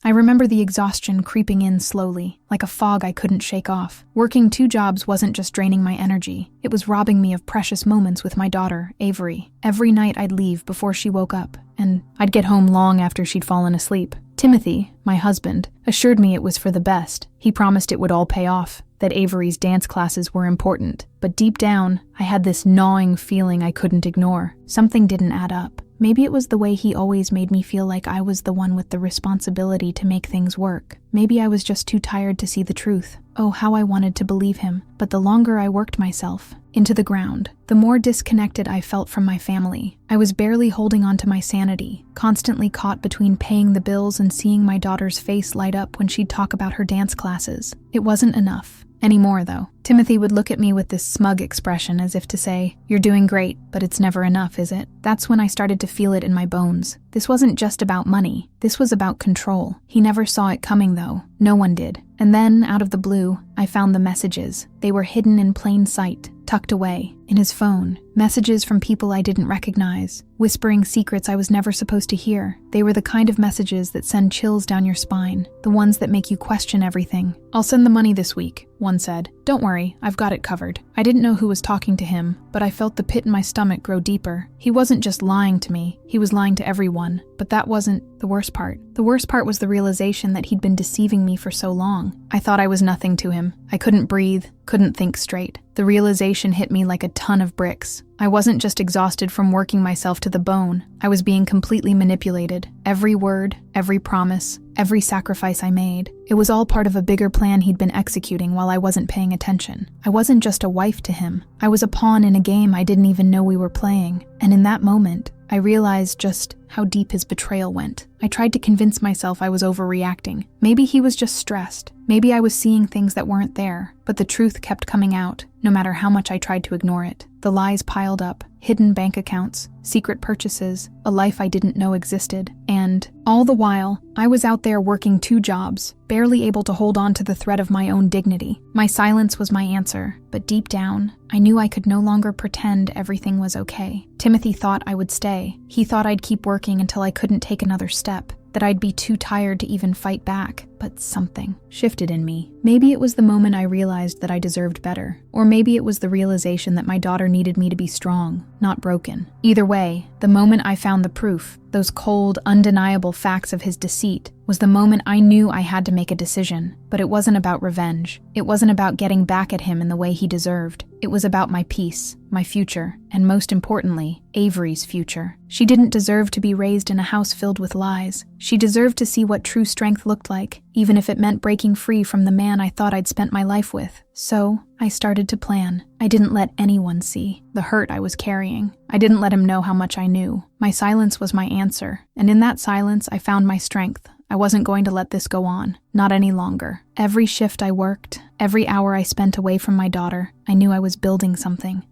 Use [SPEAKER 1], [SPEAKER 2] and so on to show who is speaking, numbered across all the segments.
[SPEAKER 1] I remember the exhaustion creeping in slowly, like a fog I couldn't shake off. Working 2 jobs wasn't just draining my energy, it was robbing me of precious moments with my daughter, Avery. Every night I'd leave before she woke up, and I'd get home long after she'd fallen asleep. Timothy, my husband, assured me it was for the best. He promised it would all pay off, that Avery's dance classes were important. But deep down, I had this gnawing feeling I couldn't ignore. Something didn't add up. Maybe it was the way he always made me feel like I was the one with the responsibility to make things work. Maybe I was just too tired to see the truth. Oh, how I wanted to believe him. But the longer I worked myself into the ground, the more disconnected I felt from my family. I was barely holding on to my sanity, constantly caught between paying the bills and seeing my daughter's face light up when she'd talk about her dance classes. It wasn't enough. Anymore, though. Timothy would look at me with this smug expression as if to say, "You're doing great, but it's never enough, is it?" That's when I started to feel it in my bones. This wasn't just about money. This was about control. He never saw it coming, though. No one did. And then, out of the blue, I found the messages. They were hidden in plain sight, tucked away, in his phone. Messages from people I didn't recognize, whispering secrets I was never supposed to hear. They were the kind of messages that send chills down your spine, the ones that make you question everything. "I'll send the money this week," one said. "Don't worry, I've got it covered." I didn't know who was talking to him, but I felt the pit in my stomach grow deeper. He wasn't just lying to me, he was lying to everyone. But that wasn't the worst part. The worst part was the realization that he'd been deceiving me for so long. I thought I was nothing to him. I couldn't breathe, couldn't think straight. The realization hit me like a ton of bricks. I wasn't just exhausted from working myself to the bone. I was being completely manipulated. Every word, every promise, every sacrifice I made. It was all part of a bigger plan he'd been executing while I wasn't paying attention. I wasn't just a wife to him. I was a pawn in a game I didn't even know we were playing. And in that moment, I realized just how deep his betrayal went. I tried to convince myself I was overreacting. Maybe he was just stressed. Maybe I was seeing things that weren't there. But the truth kept coming out, no matter how much I tried to ignore it. The lies piled up, hidden bank accounts, secret purchases, a life I didn't know existed. And all the while, I was out there working 2 jobs, barely able to hold on to the thread of my own dignity. My silence was my answer, but deep down, I knew I could no longer pretend everything was okay. Timothy thought I would stay. He thought I'd keep working until I couldn't take another step, that I'd be too tired to even fight back. But something shifted in me. Maybe it was the moment I realized that I deserved better, or maybe it was the realization that my daughter needed me to be strong, not broken. Either way, the moment I found the proof, those cold, undeniable facts of his deceit, was the moment I knew I had to make a decision. But it wasn't about revenge. It wasn't about getting back at him in the way he deserved. It was about my peace, my future, and most importantly, Avery's future. She didn't deserve to be raised in a house filled with lies. She deserved to see what true strength looked like, even if it meant breaking free from the man I thought I'd spent my life with. So, I started to plan. I didn't let anyone see the hurt I was carrying. I didn't let him know how much I knew. My silence was my answer, and in that silence I found my strength. I wasn't going to let this go on, not any longer. Every shift I worked, every hour I spent away from my daughter, I knew I was building something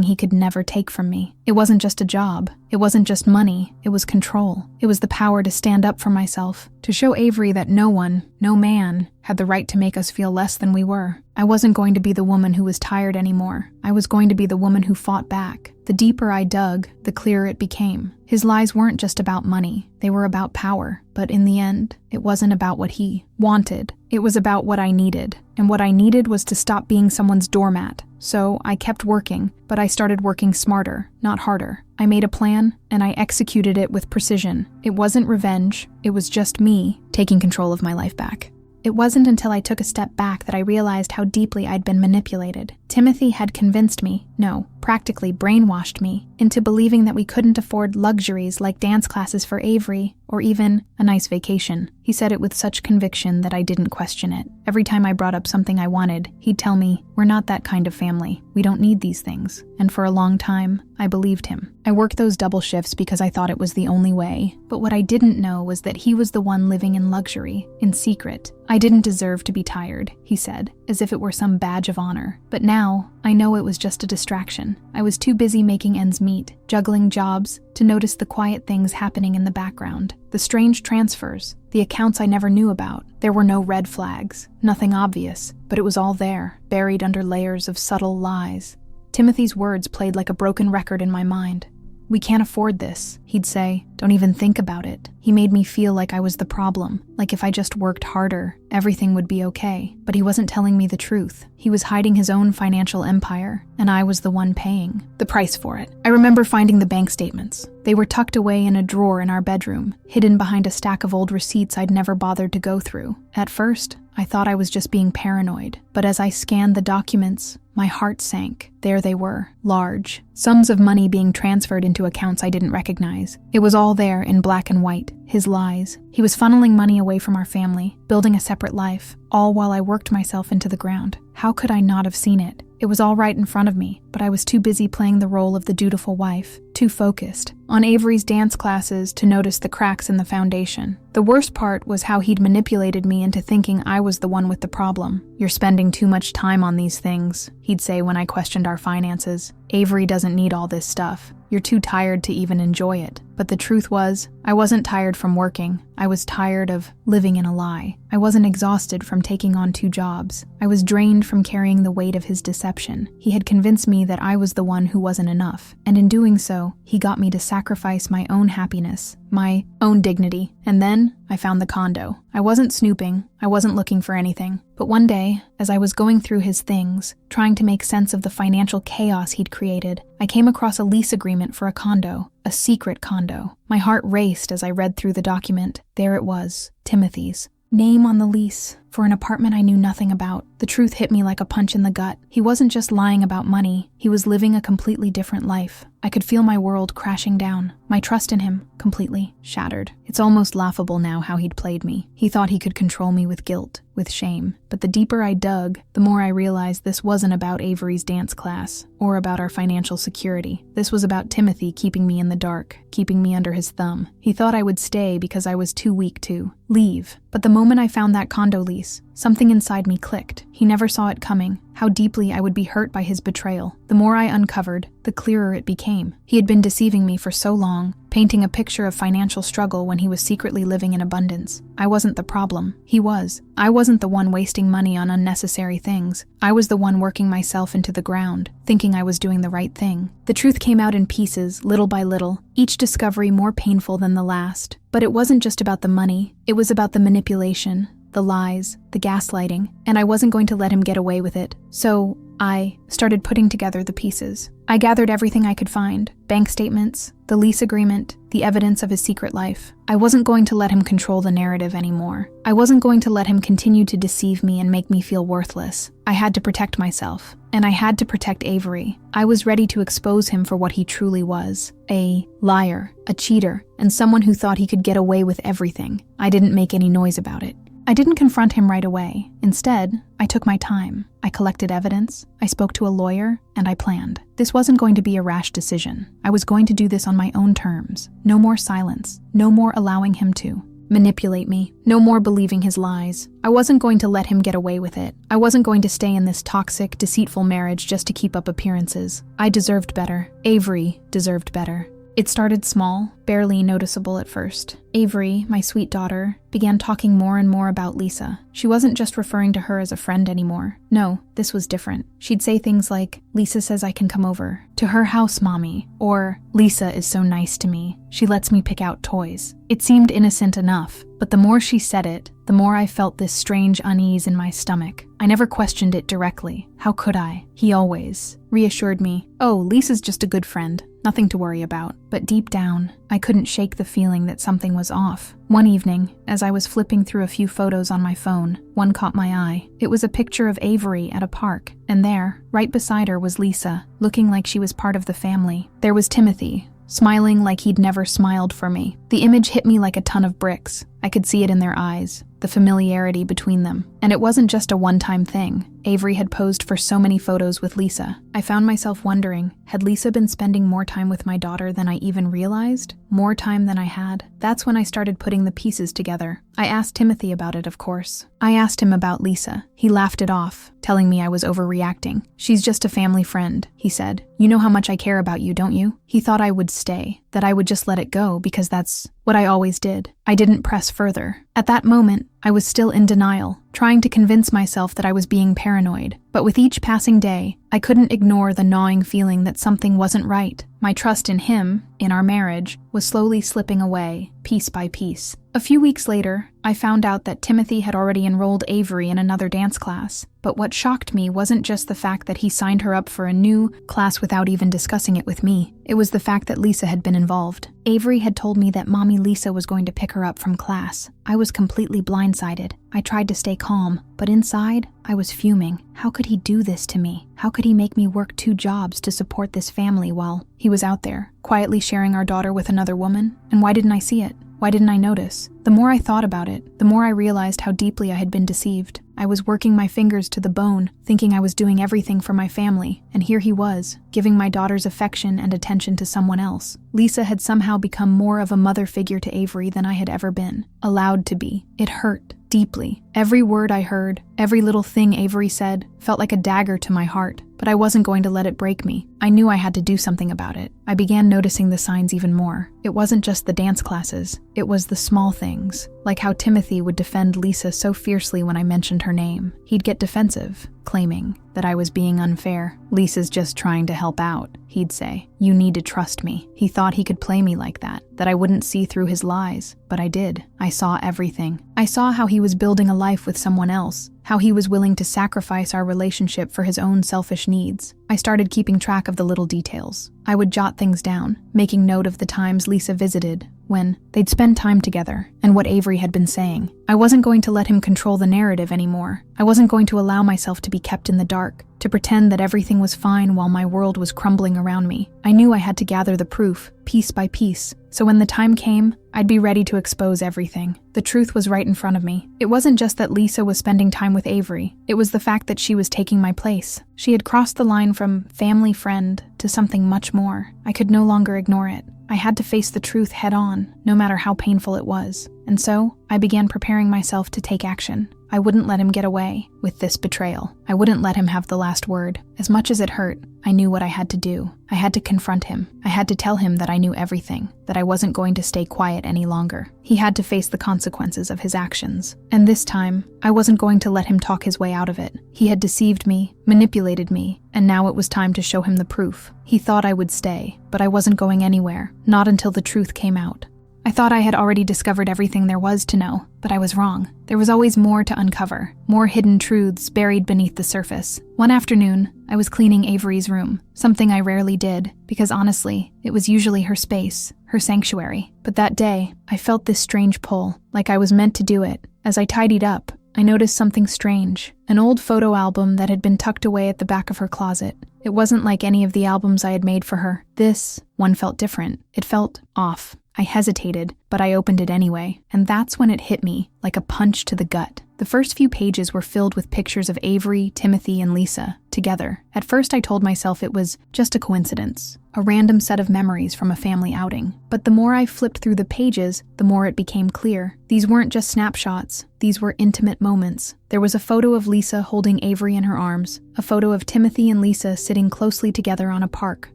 [SPEAKER 1] he could never take from me. It wasn't just a job. It wasn't just money. It was control. It was the power to stand up for myself, to show Avery that no one, no man, had the right to make us feel less than we were. I wasn't going to be the woman who was tired anymore. I was going to be the woman who fought back. The deeper I dug, the clearer it became. His lies weren't just about money. They were about power. But in the end, it wasn't about what he wanted. It was about what I needed. And what I needed was to stop being someone's doormat. So I kept working, but I started working smarter, not harder. I made a plan, and I executed it with precision. It wasn't revenge. It was just me taking control of my life back. It wasn't until I took a step back that I realized how deeply I'd been manipulated. Timothy had convinced me, no, practically brainwashed me, into believing that we couldn't afford luxuries like dance classes for Avery, or even a nice vacation. He said it with such conviction that I didn't question it. Every time I brought up something I wanted, he'd tell me, "We're not that kind of family. We don't need these things." And for a long time, I believed him. I worked those double shifts because I thought it was the only way. But what I didn't know was that he was the one living in luxury, in secret. I didn't deserve to be tired, he said, as if it were some badge of honor. But now, I know it was just a distraction. I was too busy making ends meet, juggling jobs, to notice the quiet things happening in the background. The strange transfers, the accounts I never knew about. There were no red flags, nothing obvious, but it was all there, buried under layers of subtle lies. Timothy's words played like a broken record in my mind. "We can't afford this," he'd say. "Don't even think about it." He made me feel like I was the problem, like if I just worked harder, everything would be okay. But he wasn't telling me the truth. He was hiding his own financial empire, and I was the one paying the price for it. I remember finding the bank statements. They were tucked away in a drawer in our bedroom, hidden behind a stack of old receipts I'd never bothered to go through. At first, I thought I was just being paranoid, but as I scanned the documents, my heart sank. There they were, large, sums of money being transferred into accounts I didn't recognize. It was all there in black and white, his lies. He was funneling money away from our family, building a separate life, all while I worked myself into the ground. How could I not have seen it? It was all right in front of me, but I was too busy playing the role of the dutiful wife, too focused on Avery's dance classes to notice the cracks in the foundation. The worst part was how he'd manipulated me into thinking I was the one with the problem. "You're spending too much time on these things," he'd say when I questioned our finances. "Avery doesn't need all this stuff. You're too tired to even enjoy it." But the truth was, I wasn't tired from working. I was tired of living in a lie. I wasn't exhausted from taking on 2 jobs. I was drained from carrying the weight of his deception. He had convinced me that I was the one who wasn't enough, and in doing so, he got me to sacrifice my own happiness, my own dignity. And then I found the condo. I wasn't snooping. I wasn't looking for anything. But one day, as I was going through his things, trying to make sense of the financial chaos he'd created, I came across a lease agreement for a condo, a secret condo. My heart raced as I read through the document. There it was, Timothy's name on the lease for an apartment I knew nothing about. The truth hit me like a punch in the gut. He wasn't just lying about money. He was living a completely different life. I could feel my world crashing down. My trust in him completely shattered. It's almost laughable now how he'd played me. He thought he could control me with guilt, with shame. But the deeper I dug, the more I realized this wasn't about Avery's dance class or about our financial security. This was about Timothy keeping me in the dark, keeping me under his thumb. He thought I would stay because I was too weak to leave. But the moment I found that condo lease, something inside me clicked. He never saw it coming, how deeply I would be hurt by his betrayal. The more I uncovered, the clearer it became. He had been deceiving me for so long, painting a picture of financial struggle when he was secretly living in abundance. I wasn't the problem. He was. I wasn't the one wasting money on unnecessary things. I was the one working myself into the ground, thinking I was doing the right thing. The truth came out in pieces, little by little, each discovery more painful than the last. But it wasn't just about the money. It was about the manipulation, the lies, the gaslighting, and I wasn't going to let him get away with it. So I started putting together the pieces. I gathered everything I could find: bank statements, the lease agreement, the evidence of his secret life. I wasn't going to let him control the narrative anymore. I wasn't going to let him continue to deceive me and make me feel worthless. I had to protect myself, and I had to protect Avery. I was ready to expose him for what he truly was: a liar, a cheater, and someone who thought he could get away with everything. I didn't make any noise about it. I didn't confront him right away. Instead, I took my time. I collected evidence, I spoke to a lawyer, and I planned. This wasn't going to be a rash decision. I was going to do this on my own terms. No more silence. No more allowing him to manipulate me. No more believing his lies. I wasn't going to let him get away with it. I wasn't going to stay in this toxic, deceitful marriage just to keep up appearances. I deserved better. Avery deserved better. It started small, barely noticeable at first. Avery, my sweet daughter, began talking more and more about Lisa. She wasn't just referring to her as a friend anymore. No, this was different. She'd say things like, "Lisa says I can come over to her house, Mommy," or "Lisa is so nice to me. She lets me pick out toys." It seemed innocent enough, but the more she said it, the more I felt this strange unease in my stomach. I never questioned it directly. How could I? He always reassured me, "Oh, Lisa's just a good friend. Nothing to worry about." But deep down, I couldn't shake the feeling that something was off. One evening, as I was flipping through a few photos on my phone, one caught my eye. It was a picture of Avery at a park, and there, right beside her, was Lisa, looking like she was part of the family. There was Timothy, smiling like he'd never smiled for me. The image hit me like a ton of bricks. I could see it in their eyes, the familiarity between them. And it wasn't just a one-time thing. Avery had posed for so many photos with Lisa. I found myself wondering, had Lisa been spending more time with my daughter than I even realized? More time than I had? That's when I started putting the pieces together. I asked Timothy about it, of course. I asked him about Lisa. He laughed it off, telling me I was overreacting. "She's just a family friend," he said. "You know how much I care about you, don't you?" He thought I would stay, that I would just let it go because that's what I always did. I didn't press further. At that moment, I was still in denial, trying to convince myself that I was being paranoid. But with each passing day, I couldn't ignore the gnawing feeling that something wasn't right. My trust in him, in our marriage, was slowly slipping away, piece by piece. A few weeks later, I found out that Timothy had already enrolled Avery in another dance class. But what shocked me wasn't just the fact that he signed her up for a new class without even discussing it with me. It was the fact that Lisa had been involved. Avery had told me that Mommy Lisa was going to pick her up from class. I was completely blindsided. I tried to stay calm, but inside, I was fuming. How could he do this to me? How could he make me work 2 jobs to support this family while he was out there, quietly sharing our daughter with another woman? And why didn't I see it? Why didn't I notice? The more I thought about it, the more I realized how deeply I had been deceived. I was working my fingers to the bone, thinking I was doing everything for my family, and here he was, giving my daughter's affection and attention to someone else. Lisa had somehow become more of a mother figure to Avery than I had ever been, allowed to be. It hurt deeply. Every word I heard, every little thing Avery said, felt like a dagger to my heart, but I wasn't going to let it break me. I knew I had to do something about it. I began noticing the signs even more. It wasn't just the dance classes, it was the small things, like how Timothy would defend Lisa so fiercely when I mentioned her name. He'd get defensive, claiming that I was being unfair. "Lisa's just trying to help out," he'd say. "You need to trust me." He thought he could play me like that I wouldn't see through his lies, but I did. I saw everything. I saw how he was building a life with someone else, how he was willing to sacrifice our relationship for his own selfish needs. I started keeping track of the little details. I would jot things down, making note of the times Lisa visited, when they'd spend time together, and what Avery had been saying. I wasn't going to let him control the narrative anymore. I wasn't going to allow myself to be kept in the dark, to pretend that everything was fine while my world was crumbling around me. I knew I had to gather the proof, piece by piece, so when the time came, I'd be ready to expose everything. The truth was right in front of me. It wasn't just that Lisa was spending time with Avery. It was the fact that she was taking my place. She had crossed the line from family friend to something much more. I could no longer ignore it. I had to face the truth head on, no matter how painful it was. And so, I began preparing myself to take action. I wouldn't let him get away with this betrayal. I wouldn't let him have the last word. As much as it hurt, I knew what I had to do. I had to confront him. I had to tell him that I knew everything, that I wasn't going to stay quiet any longer. He had to face the consequences of his actions. And this time, I wasn't going to let him talk his way out of it. He had deceived me, manipulated me, and now it was time to show him the proof. He thought I would stay, but I wasn't going anywhere, not until the truth came out. I thought I had already discovered everything there was to know, but I was wrong. There was always more to uncover, more hidden truths buried beneath the surface. One afternoon, I was cleaning Avery's room, something I rarely did, because honestly, it was usually her space, her sanctuary. But that day, I felt this strange pull, like I was meant to do it. As I tidied up, I noticed something strange, an old photo album that had been tucked away at the back of her closet. It wasn't like any of the albums I had made for her. This one felt different. It felt off. I hesitated, but I opened it anyway, and that's when it hit me, like a punch to the gut. The first few pages were filled with pictures of Avery, Timothy, and Lisa, together. At first I told myself it was just a coincidence, a random set of memories from a family outing. But the more I flipped through the pages, the more it became clear. These weren't just snapshots, these were intimate moments. There was a photo of Lisa holding Avery in her arms, a photo of Timothy and Lisa sitting closely together on a park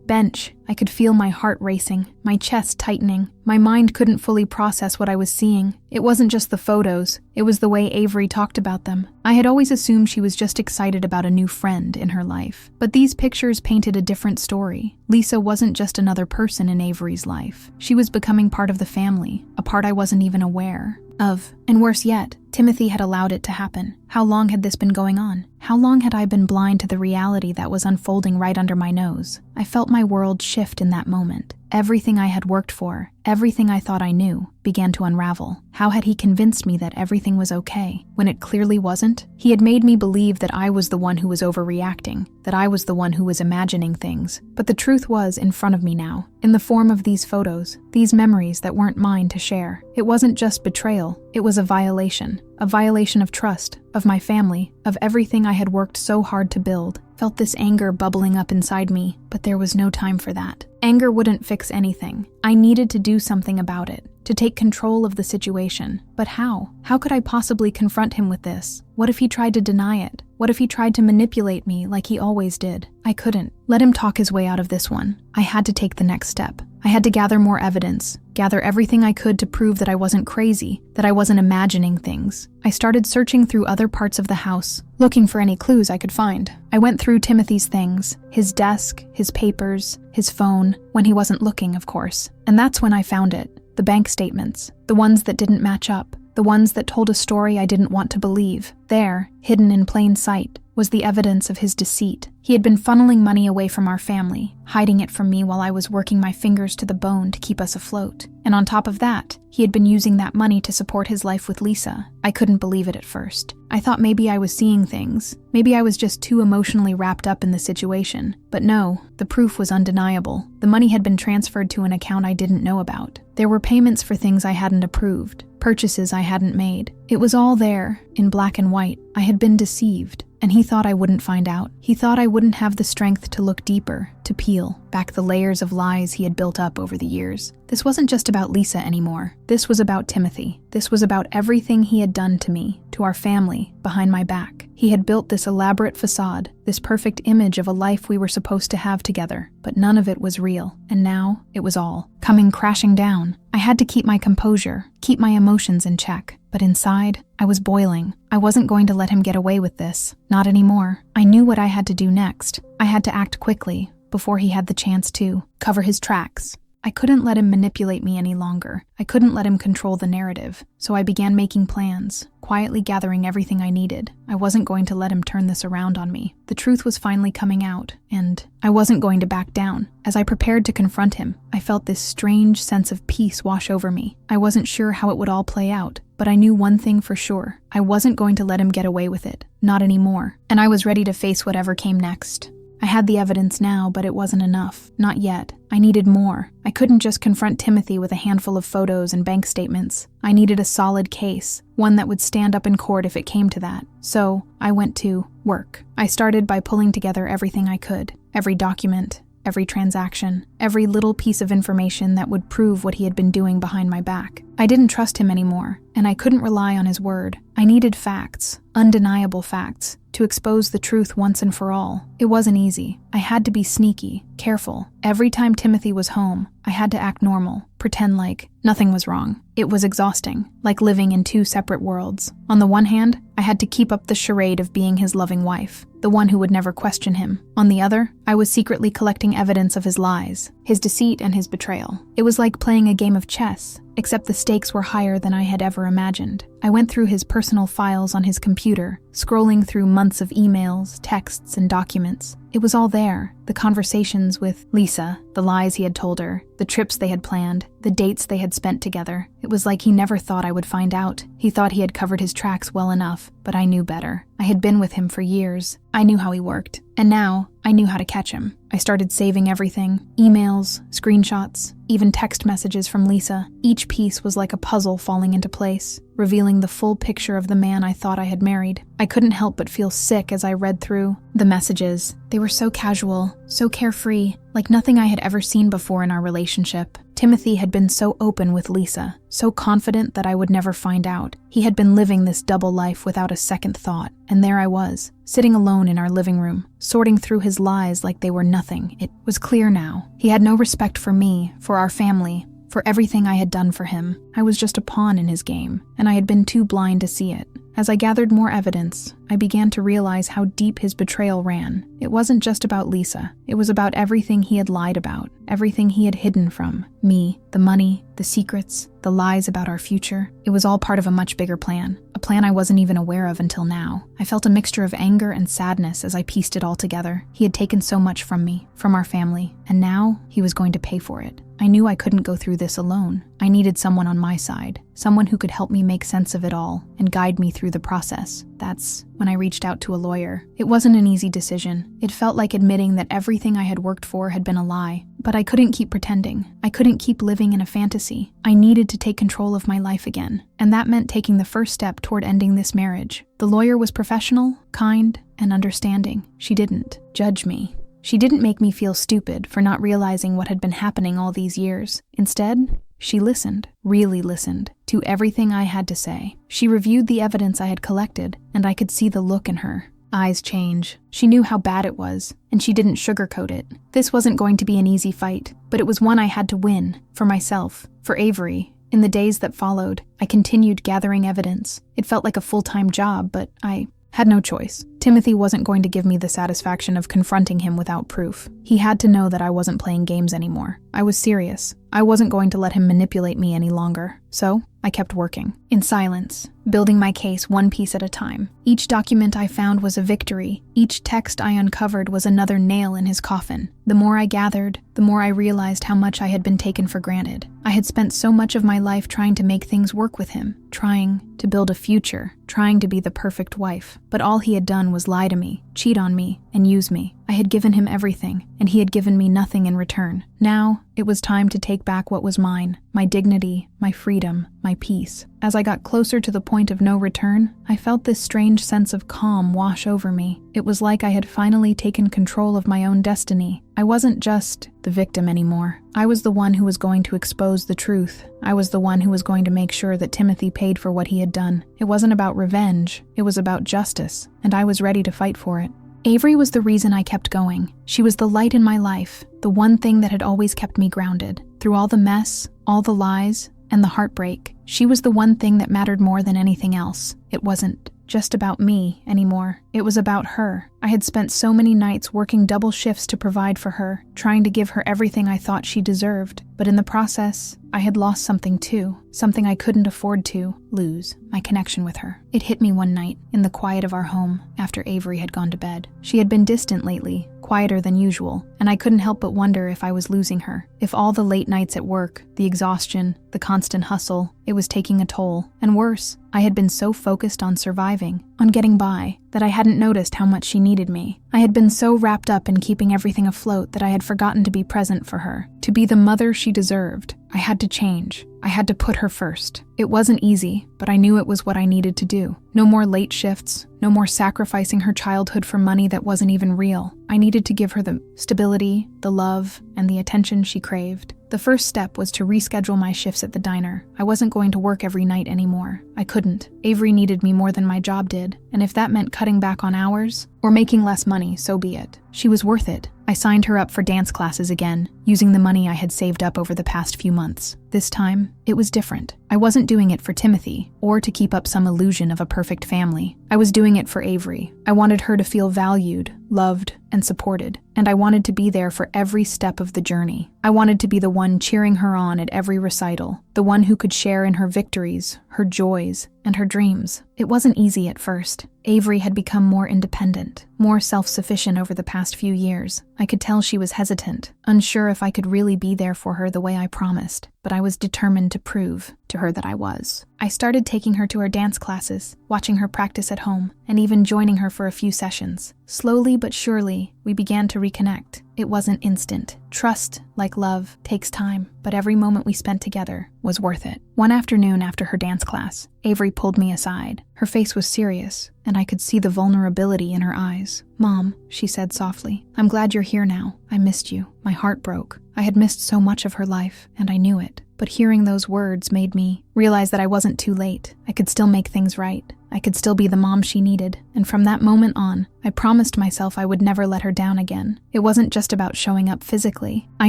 [SPEAKER 1] bench. I could feel my heart racing, my chest tightening. My mind couldn't fully process what I was seeing. It wasn't just the photos, it was the way Avery talked about them. I had always assumed she was just excited about a new friend in her life. But these pictures painted a different story. Lisa wasn't just another person in Avery's life. She was becoming part of the family, a part I wasn't even aware of. And worse yet, Timothy had allowed it to happen. How long had this been going on? How long had I been blind to the reality that was unfolding right under my nose? I felt my world shift in that moment. Everything I had worked for, everything I thought I knew, began to unravel. How had he convinced me that everything was okay, when it clearly wasn't? He had made me believe that I was the one who was overreacting, that I was the one who was imagining things. But the truth was in front of me now, in the form of these photos, these memories that weren't mine to share. It wasn't just betrayal, it was a violation of trust, of my family, of everything I had worked so hard to build. Felt this anger bubbling up inside me, but there was no time for that. Anger wouldn't fix anything. I needed to do something about it, to take control of the situation. But how? How could I possibly confront him with this? What if he tried to deny it? What if he tried to manipulate me like he always did? I couldn't. Let him talk his way out of this one. I had to take the next step. I had to gather more evidence, gather everything I could to prove that I wasn't crazy, that I wasn't imagining things. I started searching through other parts of the house, looking for any clues I could find. I went through Timothy's things, his desk, his papers, his phone, when he wasn't looking, of course. And that's when I found it. The bank statements, the ones that didn't match up, the ones that told a story I didn't want to believe. There, hidden in plain sight, was the evidence of his deceit. He had been funneling money away from our family, hiding it from me while I was working my fingers to the bone to keep us afloat. And on top of that, he had been using that money to support his life with Lisa. I couldn't believe it at first. I thought maybe I was seeing things. Maybe I was just too emotionally wrapped up in the situation. But no, the proof was undeniable. The money had been transferred to an account I didn't know about. There were payments for things I hadn't approved, purchases I hadn't made. It was all there, in black and white. I had been deceived. And he thought I wouldn't find out. He thought I wouldn't have the strength to look deeper, to peel back the layers of lies he had built up over the years. This wasn't just about Lisa anymore. This was about Timothy. This was about everything he had done to me, to our family, behind my back. He had built this elaborate facade, this perfect image of a life we were supposed to have together, but none of it was real. And now, it was all coming crashing down. I had to keep my composure, keep my emotions in check. But inside, I was boiling. I wasn't going to let him get away with this. Not anymore. I knew what I had to do next. I had to act quickly, before he had the chance to cover his tracks. I couldn't let him manipulate me any longer. I couldn't let him control the narrative. So I began making plans, quietly gathering everything I needed. I wasn't going to let him turn this around on me. The truth was finally coming out, and I wasn't going to back down. As I prepared to confront him, I felt this strange sense of peace wash over me. I wasn't sure how it would all play out, but I knew one thing for sure. I wasn't going to let him get away with it. Not anymore. And I was ready to face whatever came next. I had the evidence now, but it wasn't enough. Not yet. I needed more. I couldn't just confront Timothy with a handful of photos and bank statements. I needed a solid case, one that would stand up in court if it came to that. So, I went to work. I started by pulling together everything I could. Every document, every transaction, every little piece of information that would prove what he had been doing behind my back. I didn't trust him anymore, and I couldn't rely on his word. I needed facts, undeniable facts, to expose the truth once and for all. It wasn't easy. I had to be sneaky, careful. Every time Timothy was home, I had to act normal, pretend like nothing was wrong. It was exhausting, like living in two separate worlds. On the one hand, I had to keep up the charade of being his loving wife, the one who would never question him. On the other, I was secretly collecting evidence of his lies, his deceit and his betrayal. It was like playing a game of chess, except the stakes were higher than I had ever imagined. I went through his personal files on his computer, scrolling through months of emails, texts, and documents. It was all there. The conversations with Lisa, the lies he had told her, the trips they had planned, the dates they had spent together. It was like he never thought I would find out. He thought he had covered his tracks well enough, but I knew better. I had been with him for years. I knew how he worked. And now, I knew how to catch him. I started saving everything. Emails, screenshots, even text messages from Lisa. Each piece was like a puzzle falling into place, revealing the full picture of the man I thought I had married. I couldn't help but feel sick as I read through the messages. They were so casual, so carefree, like nothing I had ever seen before in our relationship. Timothy had been so open with Lisa, so confident that I would never find out. He had been living this double life without a second thought, and there I was, sitting alone in our living room, sorting through his lies like they were nothing. It was clear now. He had no respect for me, for our family, for everything I had done for him. I was just a pawn in his game, and I had been too blind to see it. As I gathered more evidence, I began to realize how deep his betrayal ran. It wasn't just about Lisa. It was about everything he had lied about, everything he had hidden from me, the money, the secrets, the lies about our future. It was all part of a much bigger plan, a plan I wasn't even aware of until now. I felt a mixture of anger and sadness as I pieced it all together. He had taken so much from me, from our family, and now he was going to pay for it. I knew I couldn't go through this alone. I needed someone on my side, someone who could help me make sense of it all and guide me through the process. That's when I reached out to a lawyer. It wasn't an easy decision. It felt like admitting that everything I had worked for had been a lie. But I couldn't keep pretending. I couldn't keep living in a fantasy. I needed to take control of my life again. And that meant taking the first step toward ending this marriage. The lawyer was professional, kind, and understanding. She didn't judge me. She didn't make me feel stupid for not realizing what had been happening all these years. Instead, she listened, really listened, to everything I had to say. She reviewed the evidence I had collected, and I could see the look in her. eyes change. She knew how bad it was, and she didn't sugarcoat it. This wasn't going to be an easy fight, but it was one I had to win, for myself, for Avery. In the days that followed, I continued gathering evidence. It felt like a full-time job, but I had no choice. Timothy wasn't going to give me the satisfaction of confronting him without proof. He had to know that I wasn't playing games anymore. I was serious. I wasn't going to let him manipulate me any longer. So, I kept working. In silence, building my case one piece at a time. Each document I found was a victory. Each text I uncovered was another nail in his coffin. The more I gathered, the more I realized how much I had been taken for granted. I had spent so much of my life trying to make things work with him, trying to build a future, trying to be the perfect wife. But all he had done was lie to me, cheat on me, and use me. I had given him everything, and he had given me nothing in return. Now, it was time to take back what was mine, my dignity, my freedom, my peace. As I got closer to the point of no return, I felt this strange sense of calm wash over me. It was like I had finally taken control of my own destiny. I wasn't just the victim anymore. I was the one who was going to expose the truth. I was the one who was going to make sure that Timothy paid for what he had done. It wasn't about revenge. It was about justice, and I was ready to fight for it. Avery was the reason I kept going. She was the light in my life, the one thing that had always kept me grounded. Through all the mess, all the lies, and the heartbreak, she was the one thing that mattered more than anything else. It wasn't just about me anymore. It was about her. I had spent so many nights working double shifts to provide for her, trying to give her everything I thought she deserved. But in the process, I had lost something too, something I couldn't afford to lose, my connection with her. It hit me one night, in the quiet of our home, after Avery had gone to bed. She had been distant lately, quieter than usual, and I couldn't help but wonder if I was losing her. If all the late nights at work, the exhaustion, the constant hustle, it was taking a toll. And worse, I had been so focused on surviving, on getting by, that I hadn't noticed how much she needed me. I had been so wrapped up in keeping everything afloat that I had forgotten to be present for her, to be the mother she deserved. I had to change. I had to put her first. It wasn't easy, but I knew it was what I needed to do. No more late shifts, no more sacrificing her childhood for money that wasn't even real. I needed to give her the stability, the love, and the attention she craved. The first step was to reschedule my shifts at the diner. I wasn't going to work every night anymore. I couldn't. Avery needed me more than my job did, and if that meant cutting back on hours or making less money, so be it. She was worth it. I signed her up for dance classes again, using the money I had saved up over the past few months. This time, it was different. I wasn't doing it for Timothy, or to keep up some illusion of a perfect family. I was doing it for Avery. I wanted her to feel valued, loved, and supported, and I wanted to be there for every step of the journey. I wanted to be the one cheering her on at every recital, the one who could share in her victories, her joys, and her dreams. It wasn't easy at first. Avery had become more independent, more self-sufficient over the past few years. I could tell she was hesitant, unsure if I could really be there for her the way I promised, but I was determined to prove to her that I was. I started taking her to her dance classes, watching her practice at home, and even joining her for a few sessions. Slowly but surely, we began to reconnect. It wasn't instant. Trust, like love, takes time, but every moment we spent together was worth it. One afternoon after her dance class, Avery pulled me aside. Her face was serious, and I could see the vulnerability in her eyes. "Mom," she said softly, "I'm glad you're here now. I missed you." My heart broke. I had missed so much of her life, and I knew it. But hearing those words made me realize that I wasn't too late. I could still make things right. I could still be the mom she needed. And from that moment on, I promised myself I would never let her down again. It wasn't just about showing up physically. I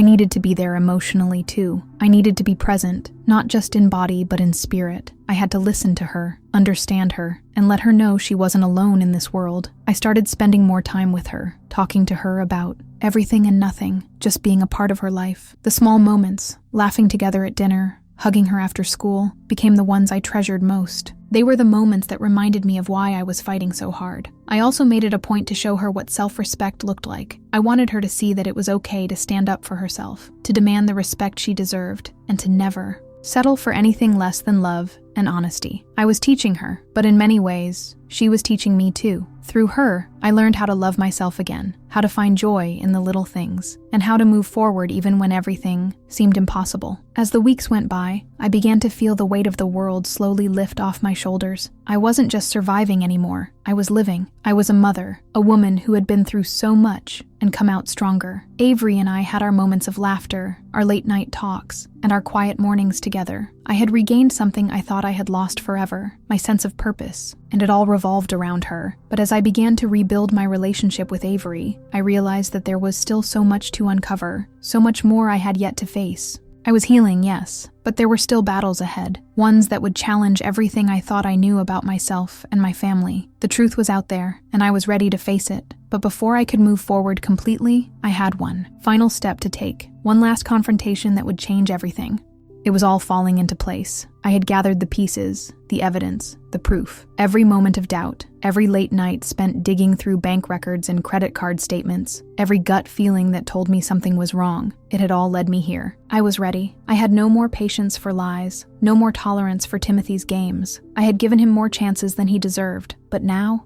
[SPEAKER 1] needed to be there emotionally too. I needed to be present, not just in body but in spirit. I had to listen to her, understand her, and let her know she wasn't alone in this world. I started spending more time with her, talking to her about everything and nothing, just being a part of her life. The small moments, laughing together at dinner, hugging her after school, became the ones I treasured most. They were the moments that reminded me of why I was fighting so hard. I also made it a point to show her what self-respect looked like. I wanted her to see that it was okay to stand up for herself, to demand the respect she deserved, and to never settle for anything less than love and honesty. I was teaching her, but in many ways, she was teaching me too. Through her, I learned how to love myself again, how to find joy in the little things, and how to move forward even when everything seemed impossible. As the weeks went by, I began to feel the weight of the world slowly lift off my shoulders. I wasn't just surviving anymore. I was living. I was a mother, a woman who had been through so much and come out stronger. Avery and I had our moments of laughter, our late-night talks, and our quiet mornings together. I had regained something I thought I had lost forever, my sense of purpose, and it all revolved around her. But as I began to rebuild my relationship with Avery, I realized that there was still so much to uncover, so much more I had yet to face. I was healing, yes, but there were still battles ahead, ones that would challenge everything I thought I knew about myself and my family. The truth was out there, and I was ready to face it. But before I could move forward completely, I had one final step to take, one last confrontation that would change everything. It was all falling into place. I had gathered the pieces, the evidence, the proof. Every moment of doubt, every late night spent digging through bank records and credit card statements, every gut feeling that told me something was wrong. It had all led me here. I was ready. I had no more patience for lies, no more tolerance for Timothy's games. I had given him more chances than he deserved. But now,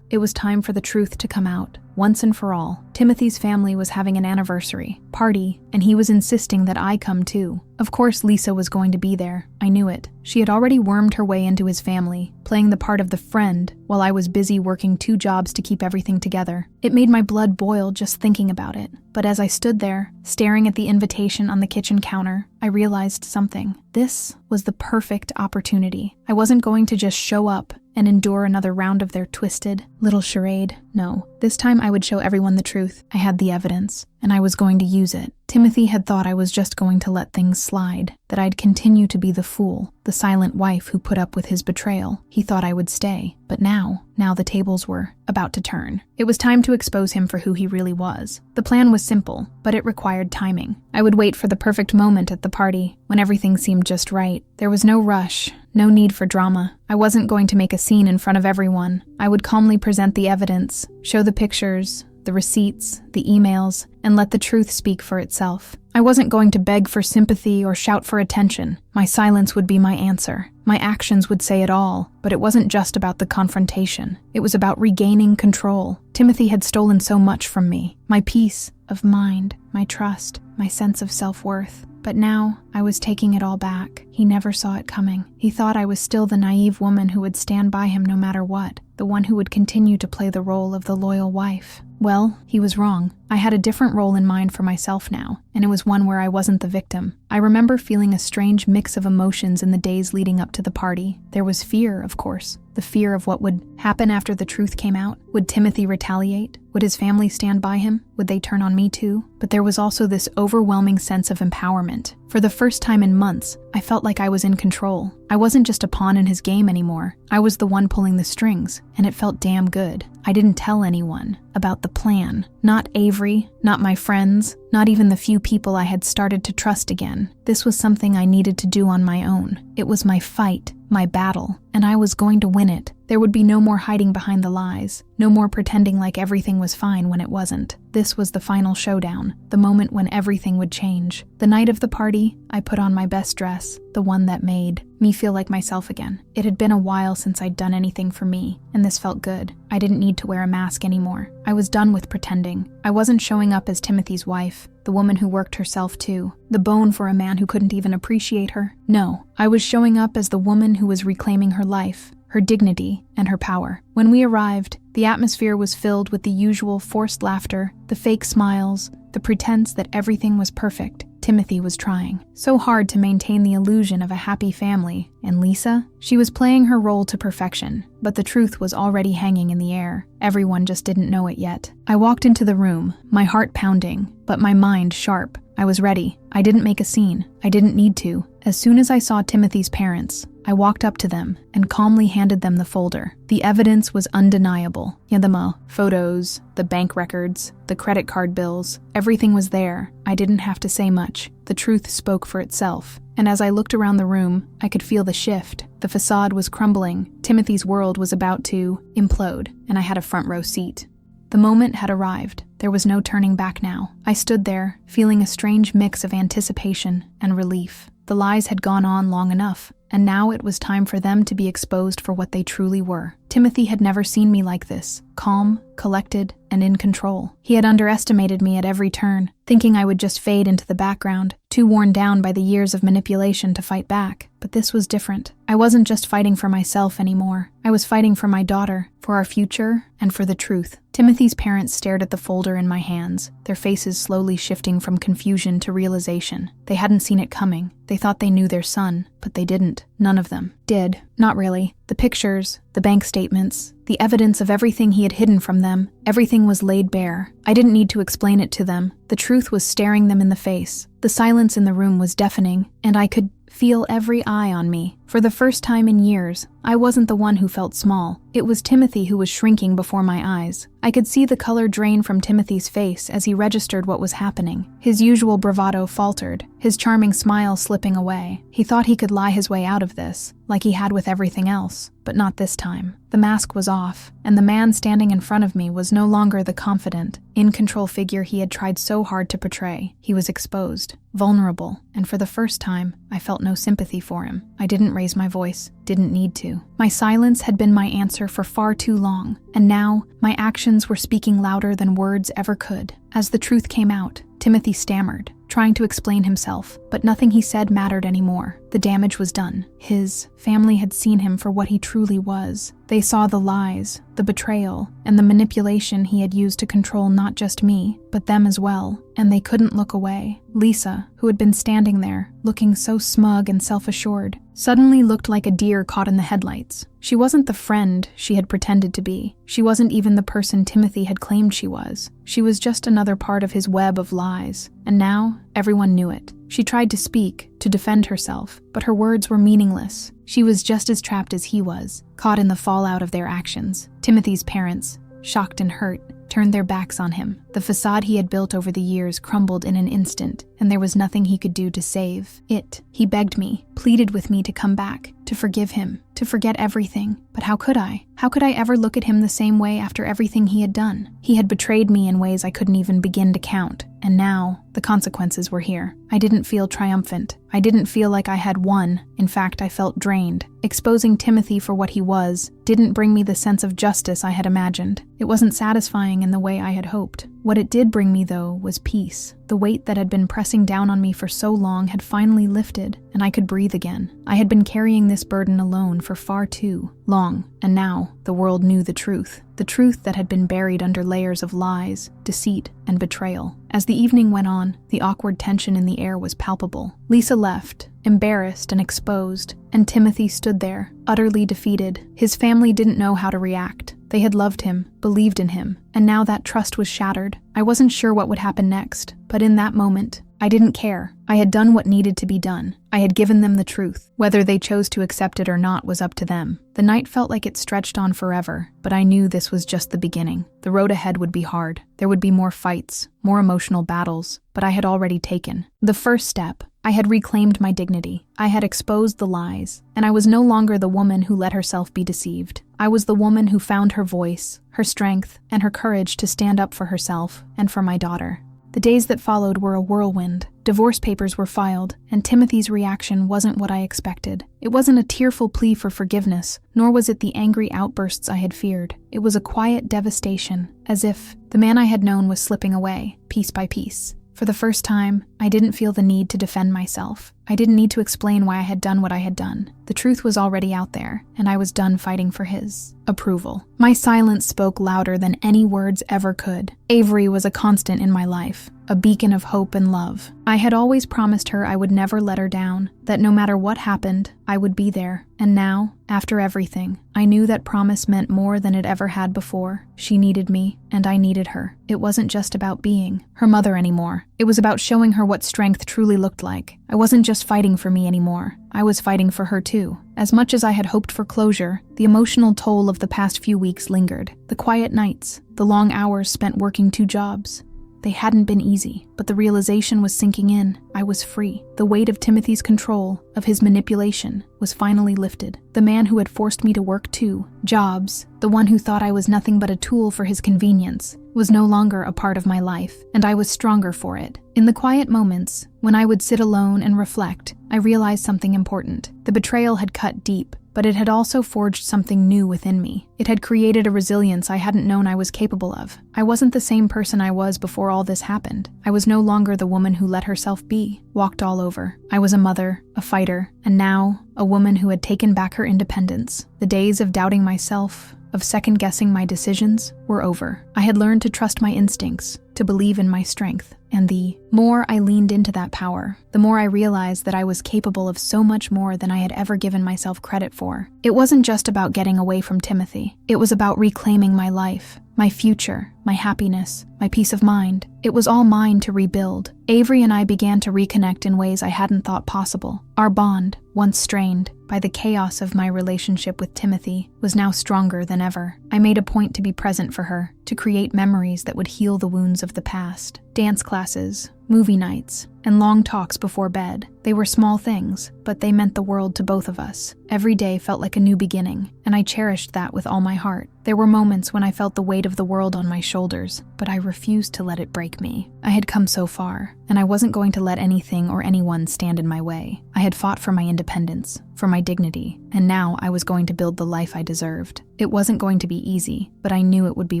[SPEAKER 1] it was time for the truth to come out. Once and for all, Timothy's family was having an anniversary party, and he was insisting that I come too. Of course, Lisa was going to be there. I knew it. She had already wormed her way into his family, playing the part of the friend while I was busy working 2 jobs to keep everything together. It made my blood boil just thinking about it. But as I stood there, staring at the invitation on the kitchen counter, I realized something. This was the perfect opportunity. I wasn't going to just show up and endure another round of their twisted little charade. No, this time I would show everyone the truth. I had the evidence, and I was going to use it. Timothy had thought I was just going to let things slide, that I'd continue to be the fool, the silent wife who put up with his betrayal. He thought I would stay. But now the tables were about to turn. It was time to expose him for who he really was. The plan was simple, but it required timing. I would wait for the perfect moment at the party, when everything seemed just right. There was no rush, no need for drama. I wasn't going to make a scene in front of everyone. I would calmly present the evidence, show the pictures, the receipts, the emails, and let the truth speak for itself. I wasn't going to beg for sympathy or shout for attention. My silence would be my answer. My actions would say it all, but it wasn't just about the confrontation. It was about regaining control. Timothy had stolen so much from me. My peace of mind, my trust, my sense of self-worth. But now, I was taking it all back. He never saw it coming. He thought I was still the naive woman who would stand by him no matter what, the one who would continue to play the role of the loyal wife. Well, he was wrong. I had a different role in mind for myself now, and it was one where I wasn't the victim. I remember feeling a strange mix of emotions in the days leading up to the party. There was fear, of course. The fear of what would happen after the truth came out. Would Timothy retaliate? Would his family stand by him? Would they turn on me too? But there was also this overwhelming sense of empowerment. For the first time in months, I felt like I was in control. I wasn't just a pawn in his game anymore. I was the one pulling the strings, and it felt damn good. I didn't tell anyone about the plan. Not Avery, not my friends, not even the few people I had started to trust again. This was something I needed to do on my own. It was my fight, my battle, and I was going to win it. There would be no more hiding behind the lies, no more pretending like everything was fine when it wasn't. This was the final showdown, the moment when everything would change. The night of the party, I put on my best dress, the one that made me feel like myself again. It had been a while since I'd done anything for me, and this felt good. I didn't need to wear a mask anymore. I was done with pretending. I wasn't showing up as Timothy's wife, the woman who worked herself too, the bone for a man who couldn't even appreciate her. No, I was showing up as the woman who was reclaiming her life, her dignity, and her power. When we arrived, the atmosphere was filled with the usual forced laughter, the fake smiles, the pretense that everything was perfect. Timothy was trying so hard to maintain the illusion of a happy family, and Lisa? She was playing her role to perfection, but the truth was already hanging in the air. Everyone just didn't know it yet. I walked into the room, my heart pounding, but my mind sharp. I was ready. I didn't make a scene. I didn't need to. As soon as I saw Timothy's parents, I walked up to them and calmly handed them the folder. The evidence was undeniable. The photos, the bank records, the credit card bills, everything was there. I didn't have to say much. The truth spoke for itself. And as I looked around the room, I could feel the shift. The facade was crumbling. Timothy's world was about to implode, and I had a front row seat. The moment had arrived. There was no turning back now. I stood there, feeling a strange mix of anticipation and relief. The lies had gone on long enough, and now it was time for them to be exposed for what they truly were. Timothy had never seen me like this, calm, collected, and in control. He had underestimated me at every turn, thinking I would just fade into the background, too worn down by the years of manipulation to fight back. But this was different. I wasn't just fighting for myself anymore. I was fighting for my daughter, for our future, and for the truth. Timothy's parents stared at the folder in my hands, their faces slowly shifting from confusion to realization. They hadn't seen it coming. They thought they knew their son, but they didn't. not. None of them did. Not really. The pictures, the bank statements, the evidence of everything he had hidden from them, everything was laid bare. I didn't need to explain it to them. The truth was staring them in the face. The silence in the room was deafening, and I could feel every eye on me. For the first time in years, I wasn't the one who felt small. It was Timothy who was shrinking before my eyes. I could see the color drain from Timothy's face as he registered what was happening. His usual bravado faltered, his charming smile slipping away. He thought he could lie his way out of this, like he had with everything else, but not this time. The mask was off, and the man standing in front of me was no longer the confident, in-control figure he had tried so hard to portray. He was exposed, vulnerable, and for the first time, I felt no sympathy for him. I didn't raise my voice, didn't need to. My silence had been my answer for far too long, and now my actions were speaking louder than words ever could. As the truth came out, Timothy stammered, trying to explain himself, but nothing he said mattered anymore. The damage was done. His family had seen him for what he truly was. They saw the lies, the betrayal, and the manipulation he had used to control not just me, but them as well, and they couldn't look away. Lisa, who had been standing there, looking so smug and self-assured, suddenly looked like a deer caught in the headlights. She wasn't the friend she had pretended to be. She wasn't even the person Timothy had claimed she was. She was just another part of his web of lies, and now everyone knew it. She tried to speak, to defend herself, but her words were meaningless. She was just as trapped as he was, caught in the fallout of their actions. Timothy's parents, shocked and hurt, turned their backs on him. The facade he had built over the years crumbled in an instant, and there was nothing he could do to save it. He begged me, pleaded with me to come back, to forgive him, to forget everything. But how could I? How could I ever look at him the same way after everything he had done? He had betrayed me in ways I couldn't even begin to count, and now the consequences were here. I didn't feel triumphant. I didn't feel like I had won. In fact, I felt drained. Exposing Timothy for what he was didn't bring me the sense of justice I had imagined. It wasn't satisfying in the way I had hoped. What it did bring me, though, was peace. The weight that had been pressing down on me for so long had finally lifted, and I could breathe again. I had been carrying this burden alone for far too long, and now the world knew the truth that had been buried under layers of lies, deceit, and betrayal. As the evening went on, the awkward tension in the air was palpable. Lisa left, embarrassed and exposed, and Timothy stood there, utterly defeated. His family didn't know how to react. They had loved him, believed in him, and now that trust was shattered. I wasn't sure what would happen next, but in that moment, I didn't care. I had done what needed to be done. I had given them the truth. Whether they chose to accept it or not was up to them. The night felt like it stretched on forever, but I knew this was just the beginning. The road ahead would be hard. There would be more fights, more emotional battles, but I had already taken the first step. I had reclaimed my dignity. I had exposed the lies, and I was no longer the woman who let herself be deceived. I was the woman who found her voice, her strength, and her courage to stand up for herself and for my daughter. The days that followed were a whirlwind. Divorce papers were filed, and Timothy's reaction wasn't what I expected. It wasn't a tearful plea for forgiveness, nor was it the angry outbursts I had feared. It was a quiet devastation, as if the man I had known was slipping away, piece by piece. For the first time, I didn't feel the need to defend myself. I didn't need to explain why I had done what I had done. The truth was already out there, and I was done fighting for his approval. My silence spoke louder than any words ever could. Avery was a constant in my life, a beacon of hope and love. I had always promised her I would never let her down, that no matter what happened, I would be there. And now, after everything, I knew that promise meant more than it ever had before. She needed me, and I needed her. It wasn't just about being her mother anymore. It was about showing her what strength truly looked like. I wasn't just fighting for me anymore. I was fighting for her too. As much as I had hoped for closure, the emotional toll of the past few weeks lingered. The quiet nights, the long hours spent working 2 jobs. They hadn't been easy, but the realization was sinking in. I was free. The weight of Timothy's control, of his manipulation, was finally lifted. The man who had forced me to work 2 jobs, the one who thought I was nothing but a tool for his convenience, was no longer a part of my life, and I was stronger for it. In the quiet moments, when I would sit alone and reflect, I realized something important. The betrayal had cut deep, but it had also forged something new within me. It had created a resilience I hadn't known I was capable of. I wasn't the same person I was before all this happened. I was no longer the woman who let herself be, walked all over. I was a mother, a fighter, and now, a woman who had taken back her independence. The days of doubting myself, of second-guessing my decisions were over. I had learned to trust my instincts, to believe in my strength, and the more I leaned into that power, the more I realized that I was capable of so much more than I had ever given myself credit for. It wasn't just about getting away from Timothy. It was about reclaiming my life, my future, my happiness, my peace of mind. It was all mine to rebuild. Avery and I began to reconnect in ways I hadn't thought possible. Our bond, once strained by the chaos of my relationship with Timothy, was now stronger than ever. I made a point to be present for her, to create memories that would heal the wounds of the past. Dance classes, movie nights, and long talks before bed. They were small things, but they meant the world to both of us. Every day felt like a new beginning, and I cherished that with all my heart. There were moments when I felt the weight of the world on my shoulders, but I refused to let it break me. I had come so far, and I wasn't going to let anything or anyone stand in my way. I had fought for my independence, for my dignity, and now I was going to build the life I deserved. It wasn't going to be easy, but I knew it would be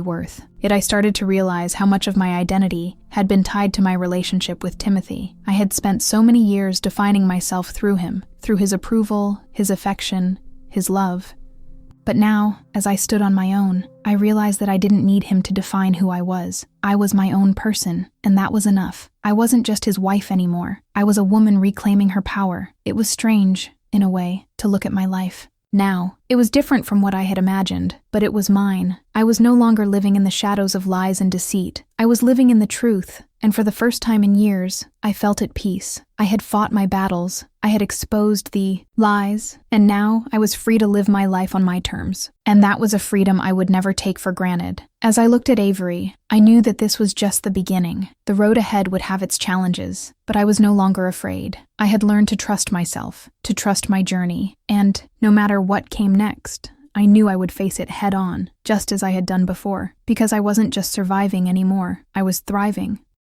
[SPEAKER 1] worth. Yet I started to realize how much of my identity had been tied to my relationship with Timothy. I had spent so many years defining myself through him, through his approval, his affection, his love. But now, as I stood on my own, I realized that I didn't need him to define who I was. I was my own person, and that was enough. I wasn't just his wife anymore. I was a woman reclaiming her power. It was strange, in a way, to look at my life. Now, it was different from what I had imagined, but it was mine. I was no longer living in the shadows of lies and deceit. I was living in the truth, and for the first time in years, I felt at peace. I had fought my battles. I had exposed the lies, and now I was free to live my life on my terms. And that was a freedom I would never take for granted. As I looked at Avery, I knew that this was just the beginning. The road ahead would have its challenges, but I was no longer afraid. I had learned to trust myself, to trust my journey, and no matter what came next, I knew I would face it head on, just as I had done before, because I wasn't just surviving anymore. I was thriving.